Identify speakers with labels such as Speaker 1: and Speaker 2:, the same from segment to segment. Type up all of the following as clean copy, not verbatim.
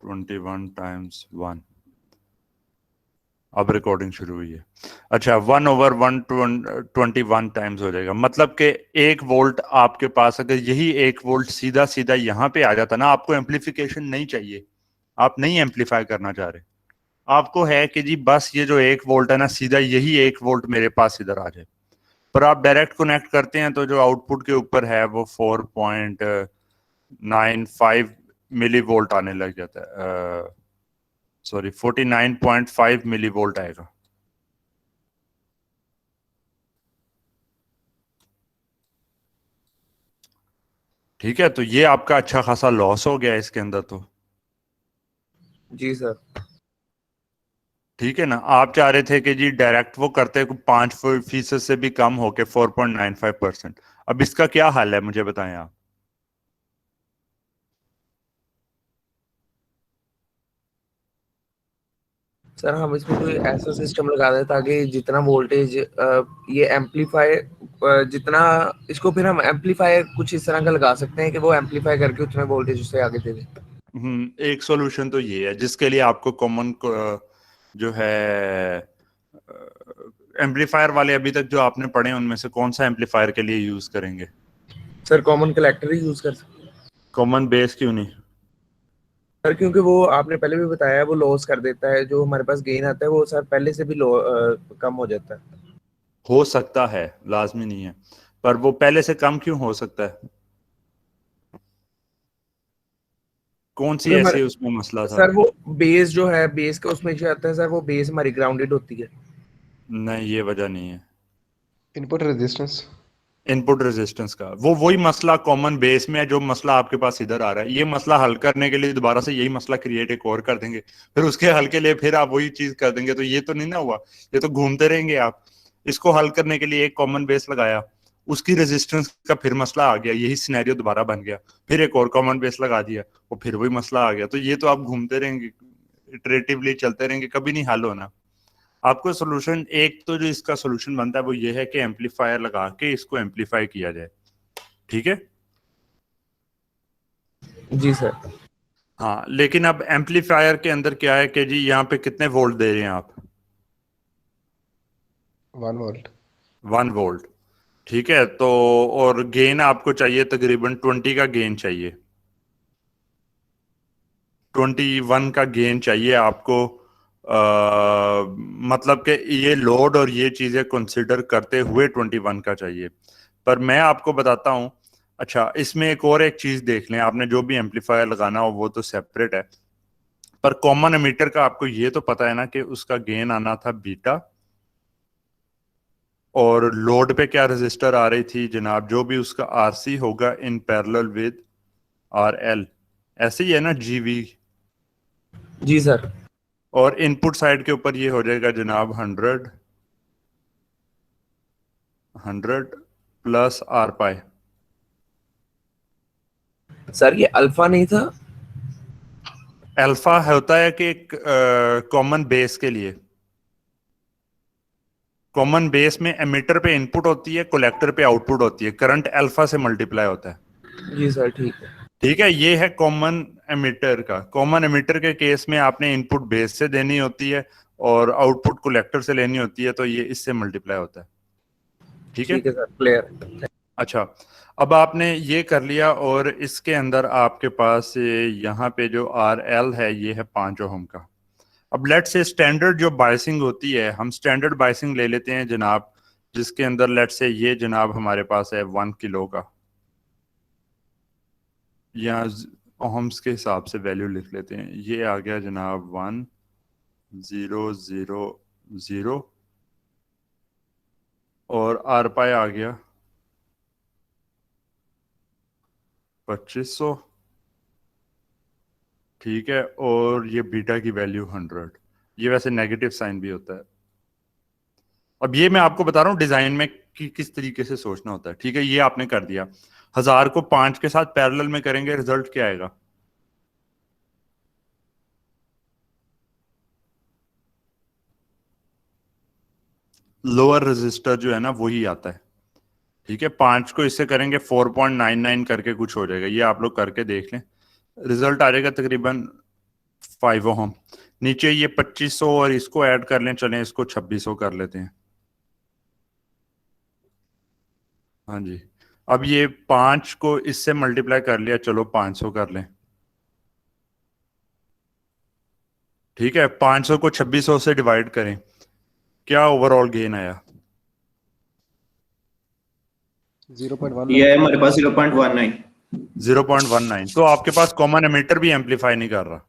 Speaker 1: 21 times 1। अब recording शुरू हुई है। अच्छा, 1/121 टाइम्स हो जाएगा। मतलब कि 1 वोल्ट आपके पास, अगर यही 1 वोल्ट सीधा सीधा यहाँ पे आ जाता ना, आपको एम्पलीफिकेशन नहीं चाहिए, आप नहीं एम्पलीफाई करना चाह रहे, आपको है कि जी बस ये जो 1 वोल्ट है ना, सीधा यही 1 वोल्ट मेरे पास इधर आ जाए। पर आप डायरेक्ट कनेक्ट करते हैं तो जो आउटपुट के ऊपर है वो 4.95 मिली वोल्ट आने लग जाता है। सॉरी, 49.5 मिली वोल्ट आएगा। ठीक है, तो ये आपका अच्छा खासा लॉस हो गया इसके अंदर तो।
Speaker 2: जी सर।
Speaker 1: ठीक है ना, आप चाह रहे थे कि जी डायरेक्ट वो करते 5% से भी कम होके 4.95%। अब इसका क्या हाल है मुझे बताएं आप।
Speaker 2: सर हम इसमें कोई ऐसा सिस्टम लगा दें ताकि जितना वोल्टेज ये एम्पलीफाई, जितना इसको फिर हम एम्पलीफायर कुछ इस तरह का लगा सकते हैं कि वो एम्पलीफाई करके उतना वोल्टेज उससे आगे दे दे।
Speaker 1: एक सॉल्यूशन तो ये है जिसके लिए आपको कॉमन जो है एम्पलीफायर वाले अभी तक जो आपने पढ़े उनमें से कौन सा एम्पलीफायर के लिए यूज करेंगे।
Speaker 2: सर कॉमन कलेक्टर ही यूज कर सकते हैं
Speaker 1: कॉमन बेस क्यों नहीं।
Speaker 2: सर, क्योंकि वो आपने पहले भी बताया वो लॉस कर देता है, जो हमारे पास गेन आता है वो सर पहले से भी कम हो जाता है।
Speaker 1: हो सकता है, लाजमी नहीं है, पर वो पहले से कम क्यों हो सकता है, कौन सी
Speaker 2: क्योंकि
Speaker 1: ऐसी
Speaker 2: हमारे
Speaker 1: उसमें मसला था।
Speaker 2: सर वो बेस जो है, बेस का उसमें जो आता है सर, वो बेस हमारी ग्राउंडेड होती है।
Speaker 1: नहीं, ये वजह नहीं है।
Speaker 3: Input resistance.
Speaker 1: इनपुट रेजिस्टेंस का वो वही मसला कॉमन बेस में है जो मसला आपके पास इधर आ रहा है। ये मसला हल करने के लिए दोबारा से यही मसला क्रिएट एक और कर देंगे, फिर उसके हल के लिए फिर आप वही चीज कर देंगे, तो ये तो नहीं ना हुआ, ये तो घूमते रहेंगे आप। इसको हल करने के लिए एक कॉमन बेस लगाया, उसकी रेजिस्टेंस का फिर मसला आ गया, यही सिनेरियो दोबारा बन गया, फिर एक और कॉमन बेस लगा दिया, वो फिर वही मसला आ गया। तो ये तो आप घूमते रहेंगे, इटरेटिवली चलते रहेंगे, कभी नहीं हल होना। आपको सोल्यूशन एक तो जो इसका सोल्यूशन बनता है वो ये है कि एम्पलीफायर लगा के इसको एम्पलीफाई किया जाए। ठीक है।
Speaker 2: जी सर।
Speaker 1: हाँ, लेकिन अब एम्पलीफायर के अंदर क्या है कि जी यहाँ पे कितने वोल्ट दे रहे हैं आप।
Speaker 3: 1 वोल्ट।
Speaker 1: 1 वोल्ट। ठीक है, तो और गेन आपको चाहिए तकरीबन 20 का गेन चाहिए, 21 का गेन चाहिए आपको। मतलब कि ये लोड और ये चीजें कंसिडर करते हुए 21 का चाहिए। पर मैं आपको बताता हूँ। अच्छा, इसमें एक चीज देख लें, आपने जो भी एम्पलीफायर लगाना हो वो तो सेपरेट है, पर कॉमन एमीटर का आपको ये तो पता है ना कि उसका गेन आना था बीटा, और लोड पे क्या रजिस्टर आ रही थी जनाब, जो भी उसका आरसी होगा in parallel with R L, ऐसे ही है ना, जीवी।
Speaker 2: जी सर।
Speaker 1: और इनपुट साइड के ऊपर ये हो जाएगा जनाब 100 प्लस आर पाई।
Speaker 2: सर ये अल्फा नहीं था?
Speaker 1: अल्फा होता है कि कॉमन बेस के लिए, कॉमन बेस में एमिटर पे इनपुट होती है, कलेक्टर पे आउटपुट होती है, करंट अल्फा से मल्टीप्लाई होता है।
Speaker 2: जी सर ठीक है।
Speaker 1: ठीक है, ये है कॉमन एमिटर का। कॉमन एमिटर के केस में आपने इनपुट बेस से देनी होती है और आउटपुट कलेक्टर से लेनी होती है, तो ये इससे मल्टीप्लाई होता है। ठीक है।
Speaker 2: ठीक है सर, क्लियर।
Speaker 1: अच्छा, अब आपने ये कर लिया और इसके अंदर आपके पास यहाँ पे जो आर एल है ये है 5 ओहम का। अब लेट से स्टैंडर्ड जो बायसिंग होती है, हम स्टैंडर्ड बायसिंग ले लेते हैं जनाब, जिसके अंदर लेट से ये जनाब हमारे पास है 1 किलो का, या ओहम्स के हिसाब से वैल्यू लिख लेते हैं। ये आ गया जनाब 1000, और आर पाई आ गया 2500। ठीक है, और ये बीटा की वैल्यू 100। ये वैसे नेगेटिव साइन भी होता है। अब ये मैं आपको बता रहा हूँ डिजाइन में कि किस तरीके से सोचना होता है। ठीक है, ये आपने कर दिया, 1000 को 5 के साथ पैरेलल में करेंगे, रिजल्ट क्या आएगा। लोअर रजिस्टर जो है ना वही आता है। ठीक है, 5 को इससे करेंगे 4.99 करके कुछ हो जाएगा, ये आप लोग करके देख लें, रिजल्ट आ जाएगा तकरीबन 5 ओम। नीचे ये 2500 और इसको ऐड कर लें, चलें इसको 2600 कर लेते हैं। हाँ जी, अब ये 5 को इससे मल्टीप्लाई कर लिया, चलो 500 कर लें। ठीक है, 500 को 2600 से डिवाइड करें, क्या ओवरऑल गेन आया?
Speaker 3: 0.19.
Speaker 4: ये है हमारे पास 0.19।
Speaker 1: 0.19। तो आपके पास कॉमन एमिटर भी एम्पलीफाई नहीं कर रहा,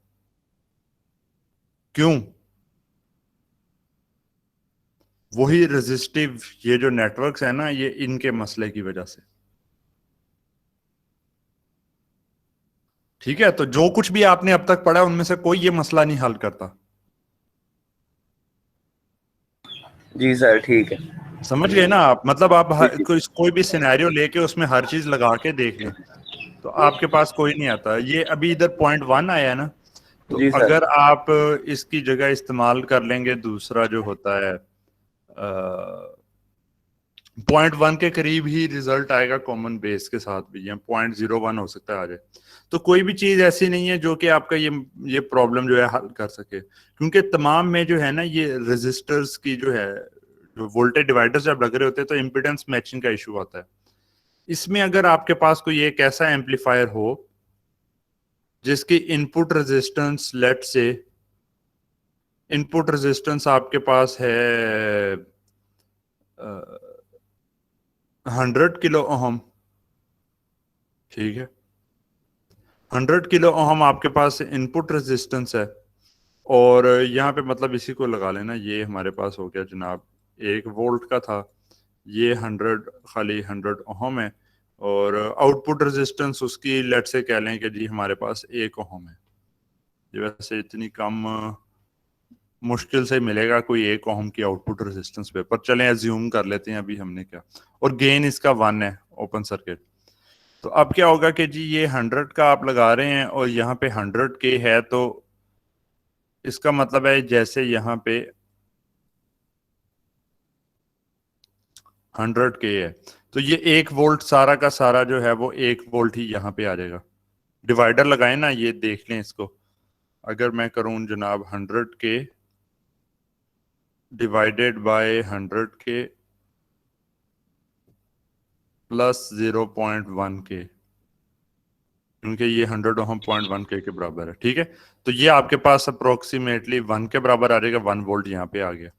Speaker 1: क्यों? वही रेजिस्टिव ये जो नेटवर्क्स है ना, ये इनके मसले की वजह से। ठीक है, तो जो कुछ भी आपने अब तक पढ़ा उनमें से कोई ये मसला नहीं हल करता।
Speaker 2: जी सर, ठीक है।
Speaker 1: समझ गए ना आप? मतलब आप कोई भी सिनेरियो लेके उसमें हर चीज लगा के देख लें तो आपके पास कोई नहीं आता। ये अभी इधर 0.1 आया है ना, तो
Speaker 2: जी सर।
Speaker 1: अगर आप इसकी जगह इस्तेमाल कर लेंगे दूसरा जो होता है 0.1 के करीब ही रिजल्ट आएगा कॉमन बेस के साथ भी, या 0.01 हो सकता है आ जाए। तो कोई भी चीज ऐसी नहीं है जो कि आपका ये प्रॉब्लम जो है हल कर सके, क्योंकि तमाम में जो है ना ये रेजिस्टर्स की जो है, जो वोल्टेज डिवाइडर्स जब लग रहे होते हैं तो इम्पीडेंस मैचिंग का इशू आता है। इसमें अगर आपके पास कोई एक ऐसा एम्पलीफायर हो जिसकी इनपुट रेजिस्टेंस, लेट से इनपुट रेजिस्टेंस आपके पास है 100 किलो ओहम, ठीक है, 100 किलो ओहम आपके पास इनपुट रेजिस्टेंस है, और यहाँ पे मतलब इसी को लगा लेना, ये हमारे पास हो गया जनाब 1 वोल्ट का था, ये 100 खाली 100 ओहम है, और आउटपुट रेजिस्टेंस उसकी लेट से कह लें कि जी हमारे पास 1 ओहम है। ये वैसे इतनी कम मुश्किल से मिलेगा कोई 1 ओहम की आउटपुट रेजिस्टेंस पे, पर चलें एज्यूम कर लेते हैं अभी हमने क्या, और गेन इसका 1 है ओपन सर्किट। तो अब क्या होगा कि जी ये 100 का आप लगा रहे हैं और यहाँ पे 100 के है, तो इसका मतलब है जैसे यहाँ पे 100 के है तो ये 1 वोल्ट सारा का सारा जो है वो 1 वोल्ट ही यहाँ पे आ जाएगा। डिवाइडर लगाए ना, ये देख लें इसको, अगर मैं करूं जनाब 100 के डिवाइडेड बाय 100 के प्लस 0.1 के, क्योंकि ये 100 ओहम 0.1 के बराबर है। ठीक है, तो ये आपके पास अप्रोक्सीमेटली 1 के बराबर आ जाएगा, 1 वोल्ट यहाँ पे आ गया।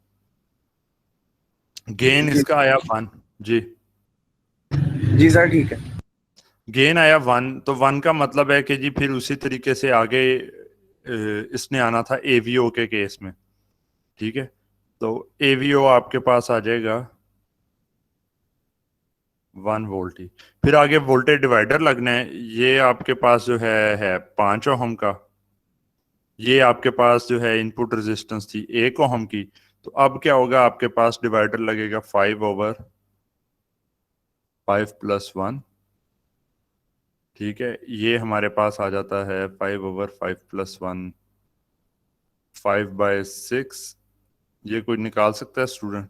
Speaker 1: गेन इसका आया 1 जी।
Speaker 2: जी सर, ठीक है।
Speaker 1: गेन आया 1, तो 1 का मतलब है कि जी फिर उसी तरीके से आगे इसने आना था एवीओ के केस में। ठीक है, तो एवीओ आपके पास आ जाएगा 1 वोल्ट ही। फिर आगे वोल्टेज डिवाइडर लगना है, ये आपके पास जो है 5 ओहम का, ये आपके पास जो है इनपुट रेजिस्टेंस थी 1 ओहम की। तो अब क्या होगा, आपके पास डिवाइडर लगेगा 5/5 + 1। ठीक है, ये हमारे पास आ जाता है 5/5 + 1 5/6। ये कोई निकाल सकता है स्टूडेंट?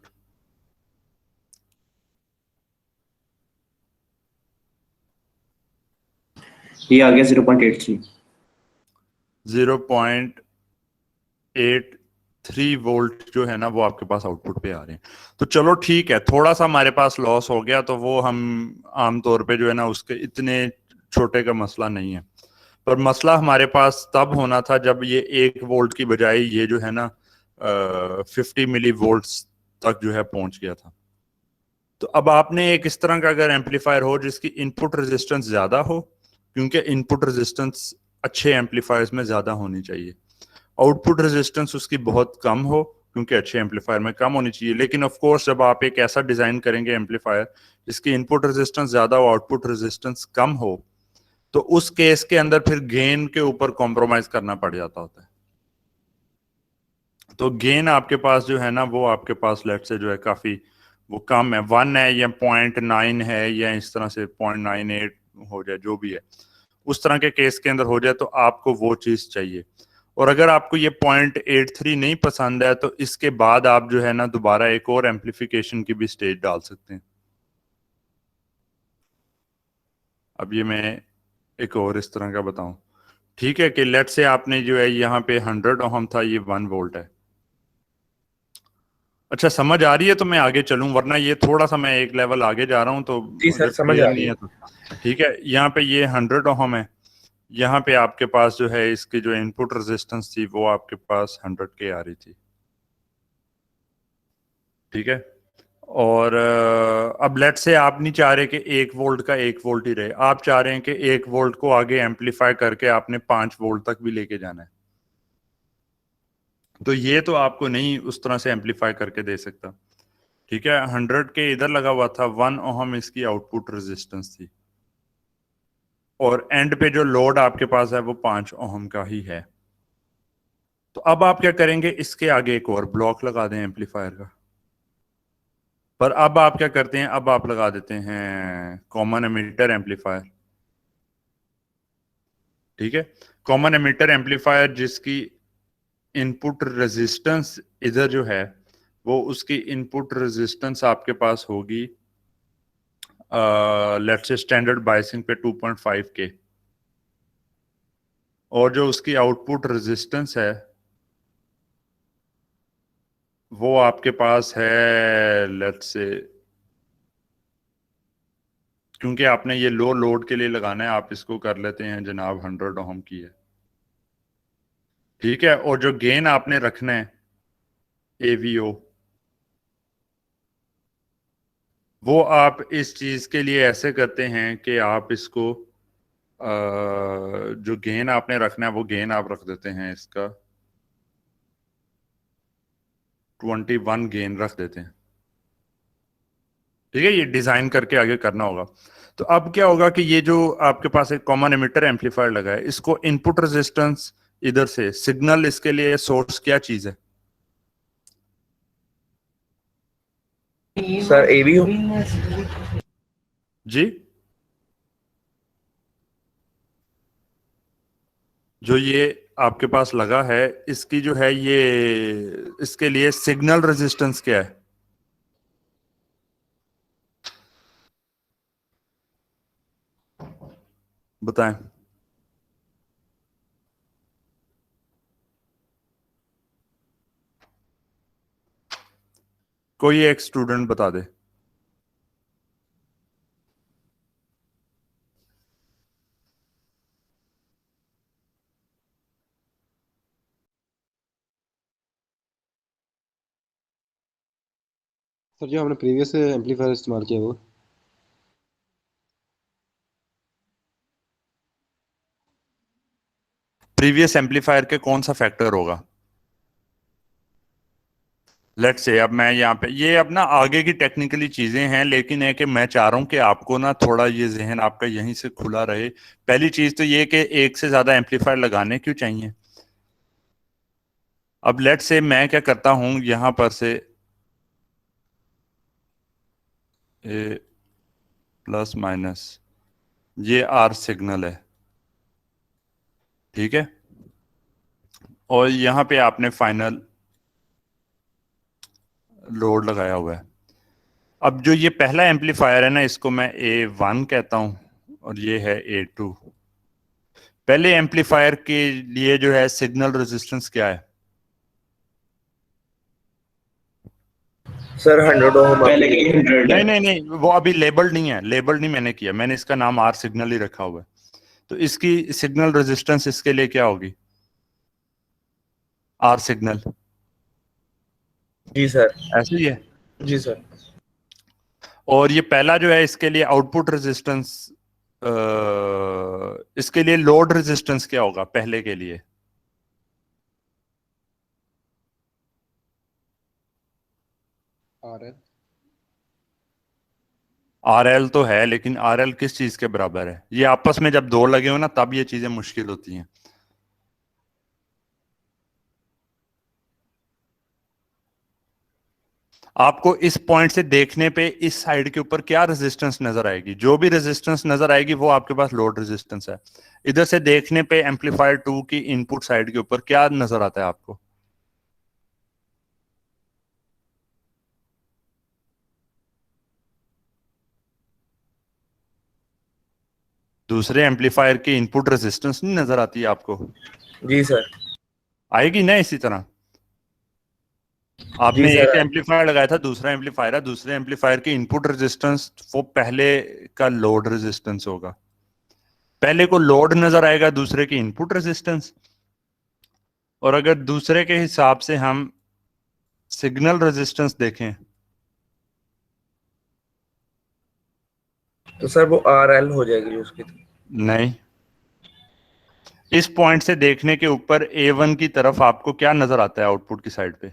Speaker 4: ये आ गया 0.83।
Speaker 1: 0.83 वोल्ट जो है ना वो आपके पास आउटपुट पे आ रहे हैं। तो चलो ठीक है, थोड़ा सा हमारे पास लॉस हो गया, तो वो हम आमतौर पे जो है ना उसके इतने छोटे का मसला नहीं है। पर मसला हमारे पास तब होना था जब ये 1 वोल्ट की बजाय ये जो है ना 50 मिली वोल्ट्स तक जो है पहुंच गया था। तो अब आपने एक इस तरह का अगर एम्पलीफायर हो जिसकी इनपुट रेजिस्टेंस ज्यादा हो, क्योंकि इनपुट रेजिस्टेंस अच्छे एम्पलीफायर्स में ज्यादा होनी चाहिए, आउटपुट रेजिस्टेंस उसकी बहुत कम हो क्योंकि अच्छे एम्पलीफायर में कम होनी चाहिए। लेकिन ऑफ कोर्स जब आप एक ऐसा डिजाइन करेंगे एम्पलीफायर जिसकी इनपुट रेजिस्टेंस ज्यादा हो, आउटपुट रेजिस्टेंस कम हो, तो उस केस के अंदर फिर गेन के ऊपर कॉम्प्रोमाइज करना पड़ जाता होता है। तो गेन आपके पास जो है ना वो आपके पास लेट से जो है काफी वो कम है, 1 है या 0.9 है या इस तरह से 0.98 हो जाए, जो भी है उस तरह के केस के अंदर हो जाए तो आपको वो चीज चाहिए। और अगर आपको ये 0.83 नहीं पसंद है तो इसके बाद आप जो है ना दोबारा एक और एम्पलीफिकेशन की भी स्टेज डाल सकते हैं। अब ये मैं एक और इस तरह का बताऊं, ठीक है, कि लेट से आपने जो है यहाँ पे 100 ओहम था, ये 1 वोल्ट है। अच्छा, समझ आ रही है? तो मैं आगे चलूं, वरना ये थोड़ा सा मैं एक लेवल आगे जा रहा हूं, तो
Speaker 2: जी सर,
Speaker 1: अगर
Speaker 2: समझ
Speaker 1: क्लियर
Speaker 2: आ
Speaker 1: नहीं
Speaker 2: रही
Speaker 1: है
Speaker 2: है।
Speaker 1: तो ठीक है। यहाँ पे ये 100 ओहम है, यहाँ पे आपके पास जो है इसकी जो इनपुट रेजिस्टेंस थी वो आपके पास 100 के आ रही थी। ठीक है, और अब लेट से आप नहीं चाह रहे कि 1 वोल्ट का 1 वोल्ट ही रहे, आप चाह रहे हैं कि 1 वोल्ट को आगे एम्पलीफाई करके आपने 5 वोल्ट तक भी लेके जाना है। तो ये तो आपको नहीं उस तरह से एम्पलीफाई करके दे सकता। ठीक है, 100 के इधर लगा हुआ था, 1 ओहम इसकी आउटपुट रेजिस्टेंस थी, और एंड पे जो लोड आपके पास है वो 5 ओहम का ही है। तो अब आप क्या करेंगे, इसके आगे एक और ब्लॉक लगा दें एम्पलीफायर का। पर अब आप क्या करते हैं, अब आप लगा देते हैं कॉमन एमिटर एम्पलीफायर। ठीक है, कॉमन एमिटर एम्पलीफायर जिसकी इनपुट रेजिस्टेंस इधर जो है वो उसकी इनपुट रेजिस्टेंस आपके पास होगी लेट्स से स्टैंडर्ड बायसिंग पे 2.5 के, और जो उसकी आउटपुट रेजिस्टेंस है वो आपके पास है लेट्स से, क्योंकि आपने ये लो लोड के लिए लगाना है, आप इसको कर लेते हैं जनाब 100 ओहम की है। ठीक है, और जो गेन आपने रखना है एवीओ, वो आप इस चीज के लिए ऐसे करते हैं कि आप इसको जो गेन आपने रखना है वो गेन आप रख देते हैं इसका 21 गेन रख देते हैं। ठीक है, ये डिजाइन करके आगे करना होगा। तो अब क्या होगा कि ये जो आपके पास एक कॉमन एमिटर एम्पलीफायर लगा है, इसको इनपुट रेजिस्टेंस इधर से सिग्नल, इसके लिए सोर्स क्या चीज है
Speaker 2: सर एवीओ।
Speaker 1: जी? जो ये आपके पास लगा है, इसकी जो है ये, इसके लिए सिग्नल रेजिस्टेंस क्या है? बताएं। कोई एक स्टूडेंट बता दे।
Speaker 3: सर जो हमने प्रीवियस एम्पलीफायर इस्तेमाल किया वो
Speaker 1: प्रीवियस एम्पलीफायर के कौन सा फैक्टर होगा? लेट से अब मैं यहाँ पे, ये अब ना आगे की टेक्निकली चीजें हैं, लेकिन है कि मैं चाह रहा हूँ कि आपको ना थोड़ा ये जहन आपका यहीं से खुला रहे। पहली चीज तो ये कि एक से ज्यादा एम्पलीफायर लगाने क्यों चाहिए। अब लेट से मैं क्या करता हूं, यहां पर से ए प्लस माइनस, ये आर सिग्नल है। ठीक है, और यहां पे आपने फाइनल लोड लगाया हुआ है। अब जो ये पहला एम्पलीफायर है ना, इसको मैं A1 कहता हूं, और ये है A2। पहले एम्पलीफायर के लिए जो है सिग्नल रेजिस्टेंस क्या है?
Speaker 2: सर 100 ओम
Speaker 4: पहले
Speaker 2: आपकी।
Speaker 4: की 100
Speaker 1: नहीं
Speaker 4: है।
Speaker 1: नहीं नहीं, वो अभी लेबल्ड नहीं है, लेबल्ड नहीं मैंने किया, मैंने इसका नाम आर सिग्नल ही रखा हुआ है। तो इसकी सिग्नल रेजिस्टेंस इसके लिए क्या होगी? आर सिग्नल
Speaker 2: जी सर।
Speaker 1: ऐसे ही है।
Speaker 2: जी सर।
Speaker 1: और ये पहला जो है इसके लिए आउटपुट रेजिस्टेंस, इसके लिए लोड रेजिस्टेंस क्या होगा पहले के लिए?
Speaker 3: आर है।
Speaker 1: आर एल तो है, लेकिन आर एल किस चीज के बराबर है? ये आपस में जब दो लगे हो ना तब ये चीजें मुश्किल होती हैं। आपको इस पॉइंट से देखने पे इस साइड के ऊपर क्या रेजिस्टेंस नजर आएगी? जो भी रेजिस्टेंस नजर आएगी वो आपके पास लोड रेजिस्टेंस है। इधर से देखने पे एम्पलीफायर 2 की इनपुट साइड के ऊपर क्या नजर आता है आपको? दूसरे एम्पलीफायर की इनपुट रेजिस्टेंस नहीं नजर आती है आपको?
Speaker 2: जी सर।
Speaker 1: आएगी ना इसी तरह?
Speaker 2: जी
Speaker 1: आपने एक
Speaker 2: सर।
Speaker 1: एम्पलीफायर लगाया था, दूसरा एम्पलीफायर है, दूसरे एम्पलीफायर की इनपुट रेजिस्टेंस वो पहले का लोड रेजिस्टेंस होगा। पहले को लोड नजर आएगा, दूसरे की इनपुट रेजिस्टेंस। और अगर दूसरे के हिसाब से हम सिग्नल रेजिस्टेंस देखें,
Speaker 2: तो सर वो RL हो जाएगी उसकी।
Speaker 1: नहीं, इस पॉइंट से देखने के ऊपर A1 की तरफ आपको क्या नजर आता है आउटपुट की साइड पे?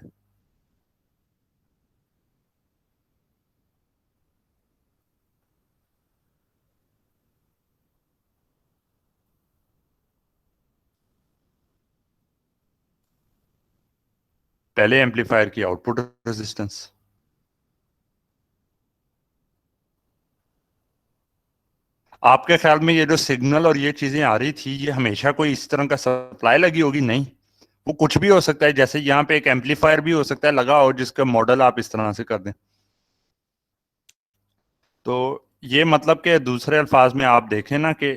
Speaker 1: पहले एम्पलीफायर की आउटपुट रेजिस्टेंस। आपके ख्याल में ये जो सिग्नल और ये चीजें आ रही थी, ये हमेशा कोई इस तरह का सप्लाई लगी होगी? नहीं, वो कुछ भी हो सकता है। जैसे यहाँ पे एक एम्पलीफायर भी हो सकता है लगा हो जिसका मॉडल आप इस तरह से कर दें। तो ये मतलब कि दूसरे अल्फाज में आप देखें ना कि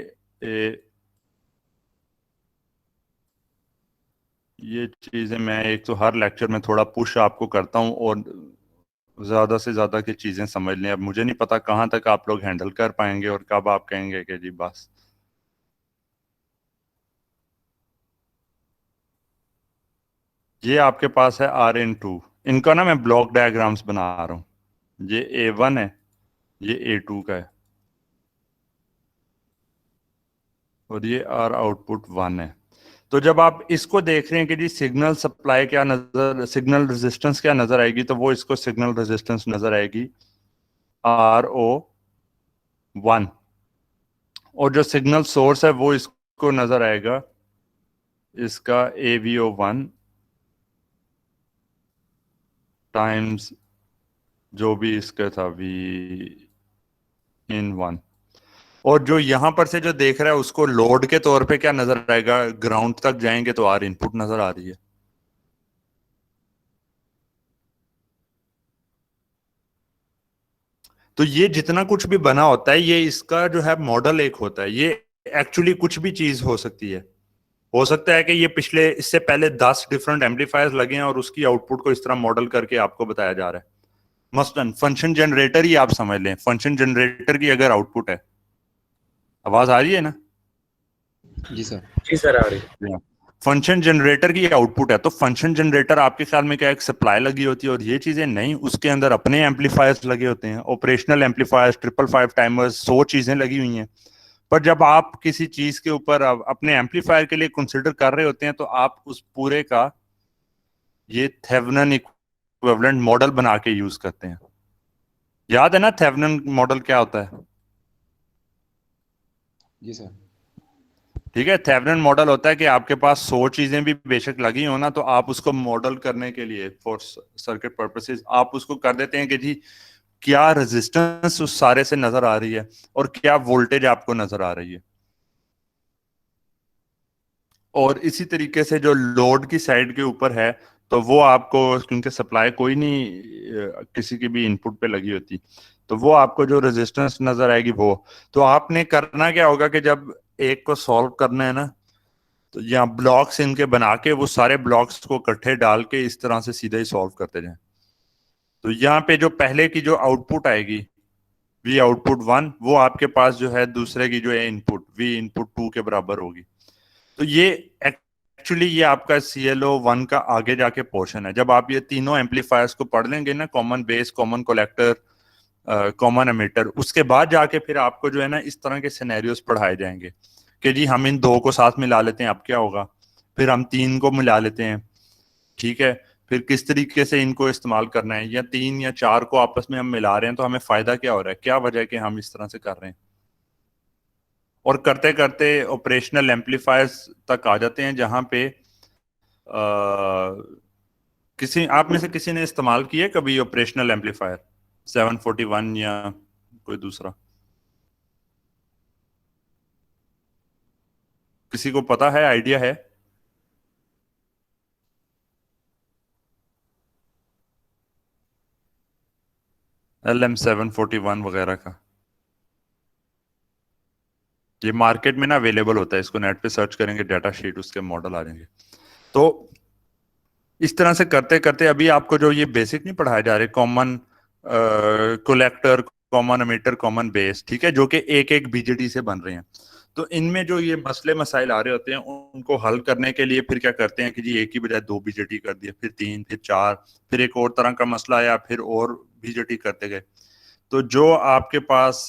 Speaker 1: ये चीजें मैं एक तो हर लेक्चर में थोड़ा पुश आपको करता हूँ और ज्यादा से ज्यादा की चीजें समझ लें। अब मुझे नहीं पता कहाँ तक आप लोग हैंडल कर पाएंगे और कब आप कहेंगे कि जी बस। ये आपके पास है Rn2। इनका ना मैं ब्लॉक डायग्राम्स बना रहा हूँ। ये A1 है, ये A2 का है, और ये R आउटपुट 1 है। तो जब आप इसको देख रहे हैं कि जी सिग्नल सप्लाई क्या नजर, सिग्नल रेजिस्टेंस क्या नजर आएगी, तो वो इसको सिग्नल रेजिस्टेंस नजर आएगी RO1। और जो सिग्नल सोर्स है वो इसको नजर आएगा इसका AVO1 टाइम्स जो भी इसका था V in1। और जो यहां पर से जो देख रहा है उसको लोड के तौर पे क्या नजर आएगा? ग्राउंड तक जाएंगे तो R इनपुट नजर आ रही है। तो ये जितना कुछ भी बना होता है, ये इसका जो है मॉडल एक होता है। ये एक्चुअली कुछ भी चीज हो सकती है। हो सकता है कि ये पिछले इससे पहले 10 डिफरेंट एम्पलीफायर्स लगे हैं और उसकी आउटपुट को इस तरह मॉडल करके आपको बताया जा रहा है। मसलन फंक्शन जनरेटर ही आप समझ लें। फंक्शन जनरेटर की अगर आउटपुट है, आवाज आ रही है ना?
Speaker 3: जी सर।
Speaker 2: जी सर आ रही है।
Speaker 1: फंक्शन जनरेटर की आउटपुट है, तो फंक्शन जनरेटर आपके ख्याल में क्या एक सप्लाई लगी होती है और ये चीजें? नहीं, उसके अंदर अपने एम्पलीफायर्स लगे होते हैं, ऑपरेशनल एम्पलीफायर्स, 555 टाइमर्स, 100 चीजें लगी हुई हैं। पर जब आप किसी चीज के ऊपर अपने एम्पलीफायर के लिए कंसिडर कर रहे होते हैं, तो आप उस पूरे का ये थेवेनिन इक्विवेलेंट मॉडल बना के यूज करते हैं। याद है ना थेवेनिन मॉडल क्या होता है?
Speaker 3: जी सर।
Speaker 1: ठीक है, थेवेनिन मॉडल होता है कि आपके पास 100 चीजें भी बेशक लगी हो ना, तो आप उसको मॉडल करने के लिए फॉर सर्किट पर्पसेस आप उसको कर देते हैं कि जी क्या रेजिस्टेंस उस सारे से नजर आ रही है और क्या वोल्टेज आपको नजर आ रही है। और इसी तरीके से जो लोड की साइड के ऊपर है, तो वो आपको, क्योंकि सप्लाई कोई नहीं किसी की भी इनपुट पे लगी होती, तो वो आपको जो रेजिस्टेंस नजर आएगी वो। तो आपने करना क्या होगा कि जब एक को सॉल्व करना है ना, तो यहाँ ब्लॉक्स इनके बना के वो सारे ब्लॉक्स को इकट्ठे डाल के इस तरह से सीधा ही सॉल्व करते जाएं। तो यहाँ पे जो पहले की जो आउटपुट आएगी V आउटपुट 1, वो आपके पास जो है दूसरे की जो है इनपुट V इनपुट 2 के बराबर होगी। तो ये एक्चुअली ये आपका CLO1 का आगे जाके पोर्शन है। जब आप ये तीनों एम्पलीफायर्स को पढ़ लेंगे ना, common base, common collector, common emitter, उसके बाद जाके फिर आपको जो है ना इस तरह के सिनेरियोस पढ़ाए जाएंगे कि जी हम इन दो को साथ मिला लेते हैं, अब क्या होगा? फिर हम तीन को मिला लेते हैं, ठीक है? फिर किस तरीके से इनको इस्तेमाल करना है, या तीन या चार को आपस में हम मिला रहे हैं तो हमें फायदा क्या हो रहा है, क्या वजह है कि हम इस तरह से कर रहे हैं। और करते करते ऑपरेशनल एम्पलीफायर्स तक आ जाते हैं जहां पे किसी आप में से किसी ने इस्तेमाल किया कभी ऑपरेशनल एम्पलीफायर 741 या कोई दूसरा? किसी को पता है, आइडिया है? LM741 वगैरह का? ये मार्केट में ना अवेलेबल होता है, इसको नेट पे सर्च करेंगे डाटा शीट, उसके मॉडल आ जाएंगे। तो इस तरह से करते करते अभी आपको जो ये बेसिक नहीं पढ़ाए जा रहे, common collector, common emitter, common base, ठीक है, जो कि एक एक बीजेटी से बन रहे हैं। तो इनमें जो ये मसले मसाइल आ रहे होते हैं उनको हल करने के लिए फिर क्या करते हैं कि जी एक ही बजाय 2 बीजेटी कर दिया, फिर 3, फिर 4, फिर एक और तरह का मसला आया, फिर और बीजेटी करते गए। तो जो आपके पास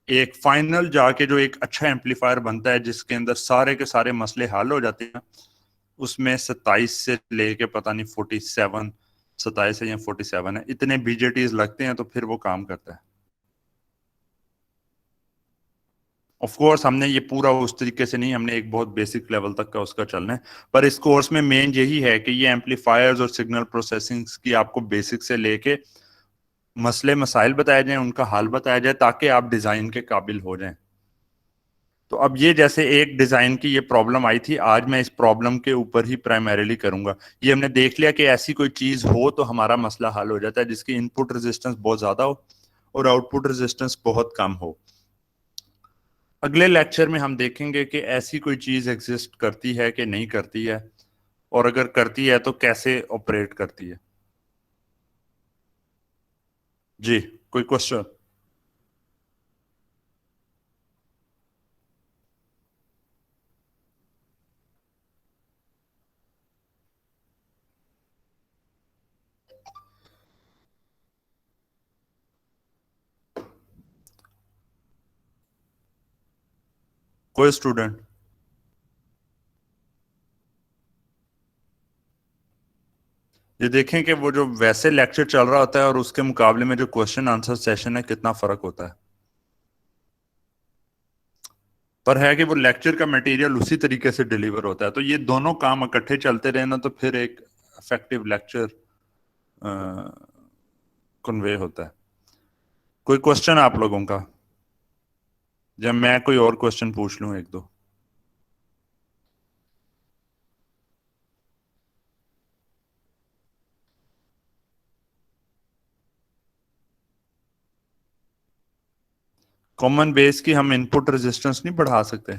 Speaker 1: एक फाइनल जाके जो एक अच्छा एम्पलीफायर बनता है जिसके अंदर सारे के सारे मसले हल हो जाते हैं, उसमें 27 से लेके पता नहीं 47, 27 है या 47 है, इतने बीजेटीज लगते हैं, तो फिर वो काम करता है। ऑफ कोर्स हमने ये पूरा उस तरीके से नहीं, हमने एक बहुत बेसिक लेवल तक का उसका चलना है, पर इस कोर्स में मेन यही है कि ये एम्पलीफायर्स और सिग्नल प्रोसेसिंग की आपको बेसिक से लेके मसले मसाइल बताए जाएं, उनका हल बताया जाए, ताकि आप डिजाइन के काबिल हो जाएं। तो अब ये जैसे एक डिजाइन की ये प्रॉब्लम आई थी, आज मैं इस प्रॉब्लम के ऊपर ही प्राइमरीली करूंगा। ये हमने देख लिया कि ऐसी कोई चीज हो तो हमारा मसला हल हो जाता है जिसकी इनपुट रेजिस्टेंस बहुत ज्यादा हो और आउटपुट रेजिस्टेंस बहुत कम हो। अगले लेक्चर में हम देखेंगे कि ऐसी कोई चीज एग्जिस्ट करती है कि नहीं करती है, और अगर करती है तो कैसे ऑपरेट करती है। जी, कोई क्वेश्चन? कोई स्टूडेंट? ये देखें कि वो जो वैसे लेक्चर चल रहा होता है और उसके मुकाबले में जो क्वेश्चन आंसर सेशन है, कितना फर्क होता है। पर है कि वो लेक्चर का मटेरियल उसी तरीके से डिलीवर होता है। तो ये दोनों काम इकट्ठे चलते रहे ना, तो फिर एक इफेक्टिव लेक्चर कन्वे होता है। कोई क्वेश्चन आप लोगों का, जब मैं कोई और क्वेश्चन पूछ लूं एक दो? कॉमन बेस की हम इनपुट रेजिस्टेंस नहीं बढ़ा सकते?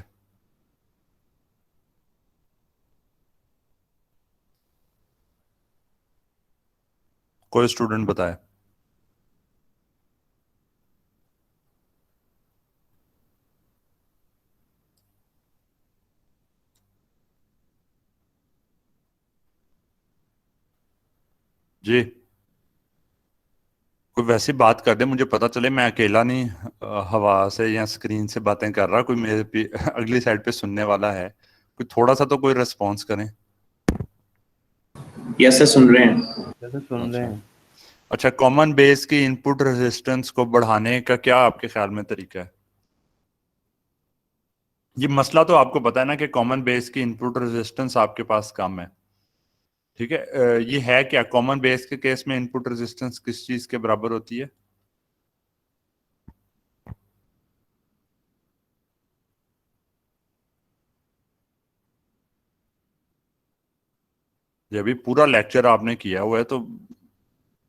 Speaker 1: कोई स्टूडेंट बताए? जी, कोई वैसी बात कर दे, मुझे पता चले, मैं अकेला नहीं हवा से या स्क्रीन से बातें कर रहा, कोई मेरे अगली साइड पे सुनने वाला है। कोई थोड़ा सा तो कोई रिस्पॉन्स करें।
Speaker 4: यस सर, सुन रहे हैं।
Speaker 3: जैसे सुन रहे हैं।
Speaker 1: अच्छा, कॉमन बेस की इनपुट रेजिस्टेंस को बढ़ाने का क्या आपके ख्याल में तरीका है? ये मसला तो आपको पता है ना कि कॉमन बेस की इनपुट रेजिस्टेंस आपके पास कम है, ठीक है। ये है क्या, कॉमन बेस के केस में इनपुट रेजिस्टेंस किस चीज के बराबर होती है? ये अभी पूरा लेक्चर आपने किया हुआ है, तो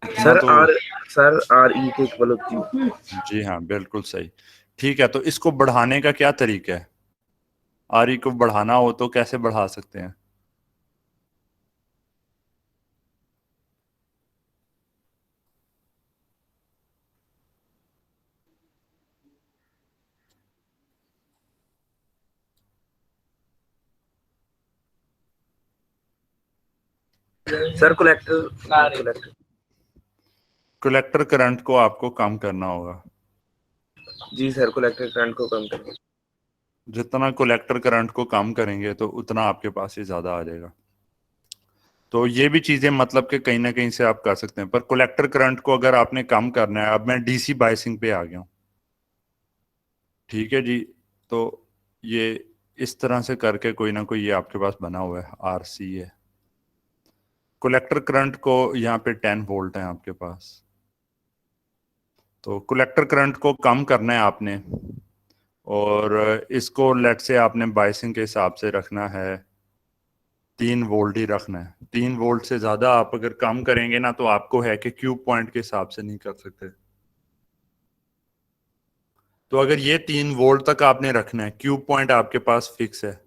Speaker 1: इतना
Speaker 2: सर
Speaker 1: तो।
Speaker 2: आर ई के इक्वल होती है।
Speaker 1: जी हाँ, बिल्कुल सही। ठीक है, तो इसको बढ़ाने का क्या तरीका है? आर ई को बढ़ाना हो तो कैसे बढ़ा सकते हैं?
Speaker 2: सर कलेक्टर
Speaker 1: कलेक्टर करंट को आपको कम करना होगा।
Speaker 2: जी सर, कलेक्टर करंट को कम करके।
Speaker 1: जितना कलेक्टर करंट को कम करेंगे तो उतना आपके पास ही ज्यादा आ जाएगा। तो ये भी चीजें मतलब कि कहीं ना कहीं से आप कर सकते हैं, पर कलेक्टर करंट को अगर आपने कम करना है, अब मैं डीसी बायसिंग पे आ गया हूँ, ठीक है जी। तो ये इस तरह से करके कोई ना कोई ये आपके पास बना हुआ है, आरसी है। कलेक्टर करंट को यहाँ पे 10 वोल्ट है आपके पास, तो कलेक्टर करंट को कम करना है आपने, और इसको लेट से आपने बायसिंग के हिसाब से रखना है, 3 वोल्ट ही रखना है। 3 वोल्ट से ज्यादा आप अगर कम करेंगे ना, तो आपको है कि क्यूब पॉइंट के हिसाब से नहीं कर सकते। तो अगर ये 3 वोल्ट तक आपने रखना है, क्यू पॉइंट आपके पास फिक्स है,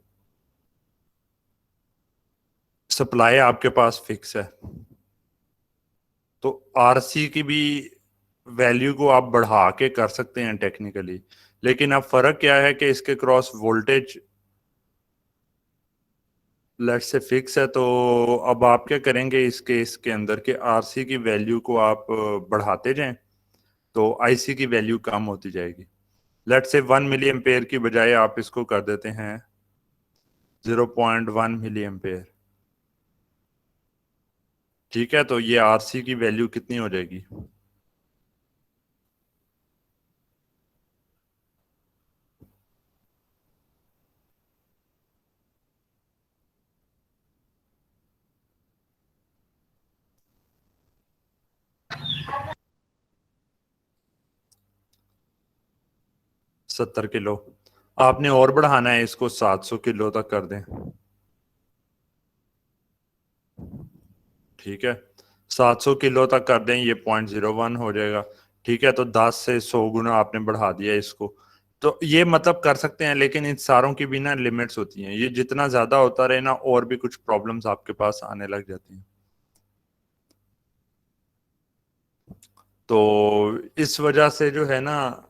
Speaker 1: सप्लाई आपके पास फिक्स है, तो आरसी की भी वैल्यू को आप बढ़ा के कर सकते हैं टेक्निकली। लेकिन अब फर्क क्या है कि इसके क्रॉस वोल्टेज लेट से फिक्स है, तो अब आप क्या करेंगे इस केस के अंदर के आरसी की वैल्यू को आप बढ़ाते जाएं तो आईसी की वैल्यू कम होती जाएगी। लेट से 1 मिली एम्पेयर की बजाय आप इसको कर देते हैं 0.1 मिली एम्पेयर। ठीक है, तो ये आरसी की वैल्यू कितनी हो जाएगी? सत्तर किलो। आपने और बढ़ाना है इसको, 700 किलो तक कर दें। ठीक है, 700 किलो तक कर दें, ये 0.01 हो जाएगा। ठीक है, तो 10 से 100 गुना आपने बढ़ा दिया इसको। तो ये मतलब कर सकते हैं, लेकिन इन सारों की भी ना लिमिट्स होती हैं। ये जितना ज्यादा होता रहे ना, और भी कुछ प्रॉब्लम्स आपके पास आने लग जाती हैं। तो इस वजह से जो है ना,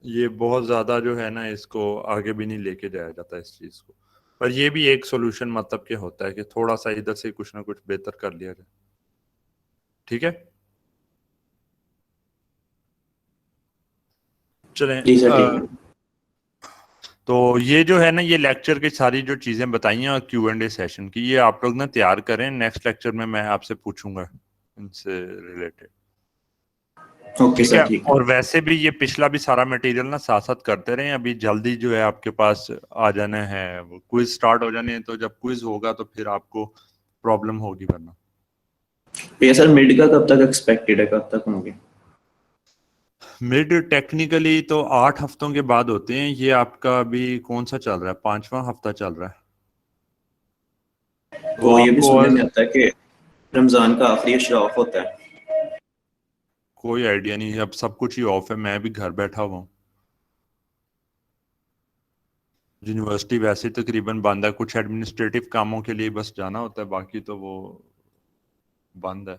Speaker 1: ये बहुत ज्यादा जो है ना, इसको आगे भी नहीं लेके जाया जाता इस चीज को। पर ये भी एक सोल्यूशन मतलब के होता है कि थोड़ा सा इधर से कुछ ना कुछ बेहतर कर लिया जाए। ठीक है, चलें।
Speaker 4: जी सर, ठीक है।
Speaker 1: तो ये जो है ना, ये लेक्चर की सारी जो चीजें बताई हैं और Q&A सेशन की, ये आप लोग ना तैयार करें। नेक्स्ट लेक्चर में मैं आपसे पूछूंगा इनसे रिलेटेड।
Speaker 4: ओके
Speaker 1: ठीक है,
Speaker 4: सर, ठीक है।
Speaker 1: और वैसे भी ये पिछला भी सारा मटेरियल ना साथ साथ करते रहे। अभी जल्दी जो है आपके पास आ जाना है, वो क्विज स्टार्ट हो जाने हैं, तो जब क्विज होगा तो फिर आपको प्रॉब्लम होगी वरना।
Speaker 4: ये सर मिड का कब तक एक्सपेक्टेड है, कब तक होंगे?
Speaker 1: मिड टेक्निकली तो 8 हफ्तों के बाद होते हैं। ये आपका अभी कौन सा चल रहा है? 5वां हफ्ता चल रहा है। तो
Speaker 4: वो ये भी
Speaker 1: आपको
Speaker 4: सुनने में आता है कि रमजान का आखिरी अशराफ होता है।
Speaker 1: कोई आइडिया नहीं, अब सब कुछ ही ऑफ है, मैं भी घर बैठा हुआ हूँ। यूनिवर्सिटी वैसे ही तकरीबन बंद है, कुछ एडमिनिस्ट्रेटिव कामों के लिए बस जाना होता है, बाकी तो वो बंद है।